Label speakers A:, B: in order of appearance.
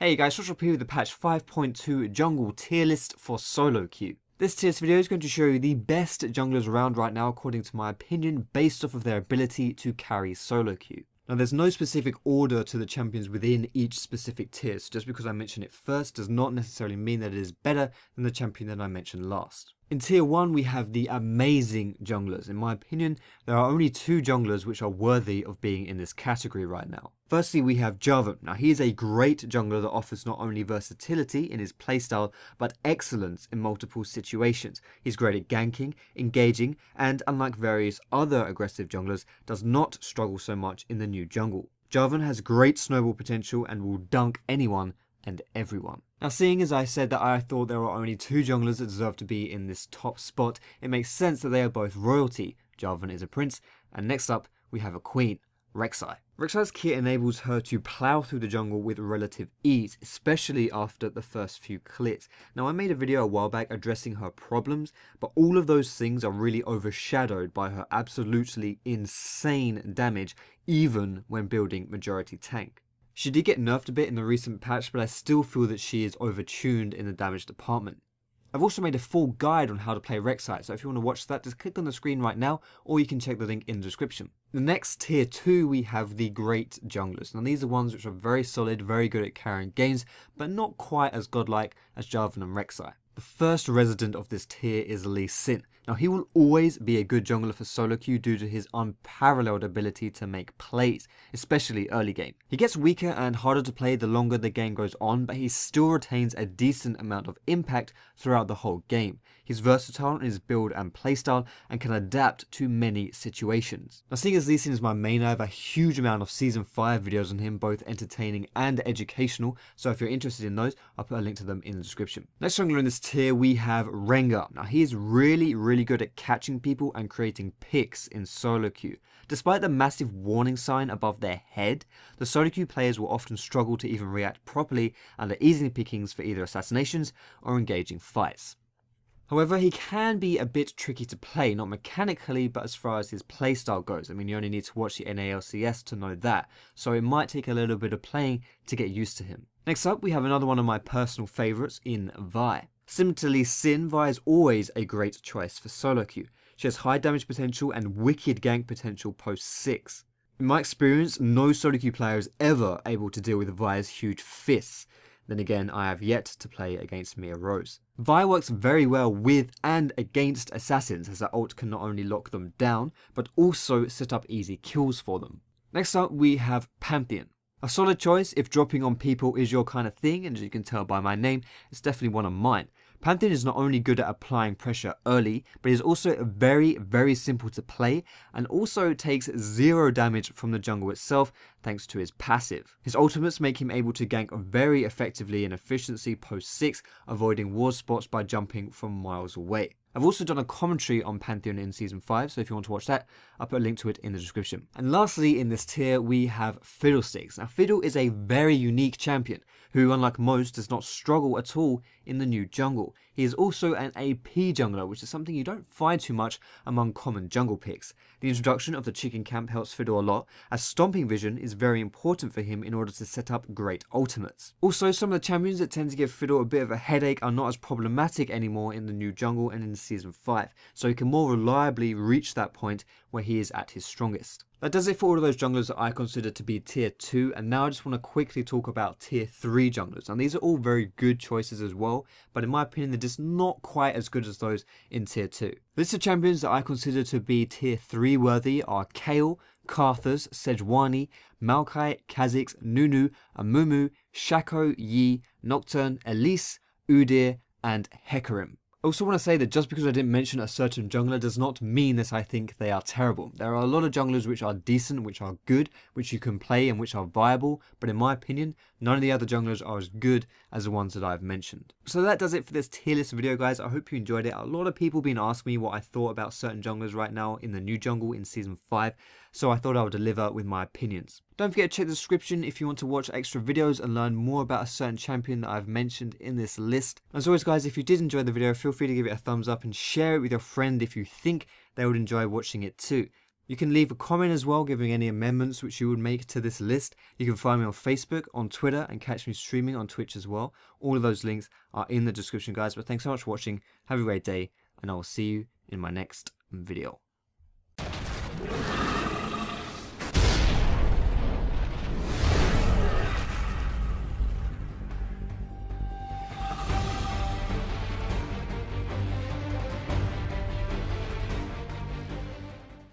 A: Hey guys, Joshua here with the patch 5.2 jungle tier list for solo queue. This tier list video is going to show you the best junglers around right now according to my opinion based off of their ability to carry solo queue. Now there's no specific order to the champions within each specific tier, so just because I mention it first does not necessarily mean that it is better than the champion that I mentioned last. In tier 1 we have the amazing junglers. In my opinion, there are only two junglers which are worthy of being in this category right now. Firstly, we have Jarvan. Now he is a great jungler that offers not only versatility in his playstyle, but excellence in multiple situations. He's great at ganking, engaging, and unlike various other aggressive junglers, does not struggle so much in the new jungle. Jarvan has great snowball potential and will dunk anyone and everyone. Now seeing as I said that I thought there are only two junglers that deserve to be in this top spot, it makes sense that they are both royalty. Jarvan is a prince, and next up we have a queen, Rek'Sai. Rek'Sai's kit enables her to plow through the jungle with relative ease, especially after the first few clears. Now I made a video a while back addressing her problems, but all of those things are really overshadowed by her absolutely insane damage, even when building majority tank. She did get nerfed a bit in the recent patch, but I still feel that she is overtuned in the damage department. I've also made a full guide on how to play Rek'Sai, so if you want to watch that, just click on the screen right now, or you can check the link in the description. The next tier 2 we have the great junglers. Now these are ones which are very solid, very good at carrying games, but not quite as godlike as Jarvan and Rek'Sai. The first resident of this tier is Lee Sin. Now he will always be a good jungler for solo queue due to his unparalleled ability to make plays, especially early game. He gets weaker and harder to play the longer the game goes on, but he still retains a decent amount of impact throughout the whole game. He's versatile in his build and playstyle and can adapt to many situations. Now seeing as Lee Sin is my main, I have a huge amount of season 5 videos on him, both entertaining and educational, so if you're interested in those, I'll put a link to them in the description. Next jungler in this tier we have Rengar. Now he is really good at catching people and creating picks in solo queue. Despite the massive warning sign above their head, the solo queue players will often struggle to even react properly under easy pickings for either assassinations or engaging fights. However, he can be a bit tricky to play, not mechanically, but as far as his playstyle goes. I mean, you only need to watch the NALCS to know that, so it might take a little bit of playing to get used to him. Next up, we have another one of my personal favourites in Vi. Similar to Lee Sin, Vi is always a great choice for solo queue. She has high damage potential and wicked gank potential post 6. In my experience, no solo queue player is ever able to deal with Vi's huge fists. Then again, I have yet to play against Mia Rose. Vi works very well with and against assassins, as her ult can not only lock them down, but also set up easy kills for them. Next up, we have Pantheon. A solid choice if dropping on people is your kind of thing, and as you can tell by my name, it's definitely one of mine. Pantheon is not only good at applying pressure early, but is also very simple to play, and also takes 0 damage from the jungle itself thanks to his passive. His ultimates make him able to gank very effectively in efficiency post 6, avoiding ward spots by jumping from miles away. I've also done a commentary on Pantheon in Season 5, so if you want to watch that, I'll put a link to it in the description. And lastly in this tier, we have Fiddlesticks. Now Fiddle is a very unique champion, who unlike most does not struggle at all in the new jungle. He is also an AP jungler, which is something you don't find too much among common jungle picks. The introduction of the chicken camp helps Fiddle a lot, as stomping vision is very important for him in order to set up great ultimates. Also, some of the champions that tend to give Fiddle a bit of a headache are not as problematic anymore in the new jungle and in Season 5, so he can more reliably reach that point where he is at his strongest. That does it for all of those junglers that I consider to be tier 2, and now I just want to quickly talk about tier 3 junglers. And these are all very good choices as well, but in my opinion they're just not quite as good as those in tier 2. The list of champions that I consider to be tier 3 worthy are Kayle, Karthus, Sejuani, Maokai, Kha'Zix, Nunu, Amumu, Shaco, Yi, Nocturne, Elise, Udyr, and Hecarim. I also want to say that just because I didn't mention a certain jungler does not mean that I think they are terrible. There are a lot of junglers which are decent, which are good, which you can play and which are viable, but in my opinion, none of the other junglers are as good as the ones that I've mentioned. So that does it for this tier list video, guys. I hope you enjoyed it. A lot of people have been asking me what I thought about certain junglers right now in the new jungle in Season 5, so I thought I would deliver with my opinions. Don't forget to check the description if you want to watch extra videos and learn more about a certain champion that I've mentioned in this list. As always, guys, if you did enjoy the video, feel free to give it a thumbs up and share it with your friend if you think they would enjoy watching it too. You can leave a comment as well, giving any amendments which you would make to this list. You can find me on Facebook, on Twitter, and catch me streaming on Twitch as well. All of those links are in the description, guys. But thanks so much for watching. Have a great day, and I will see you in my next video.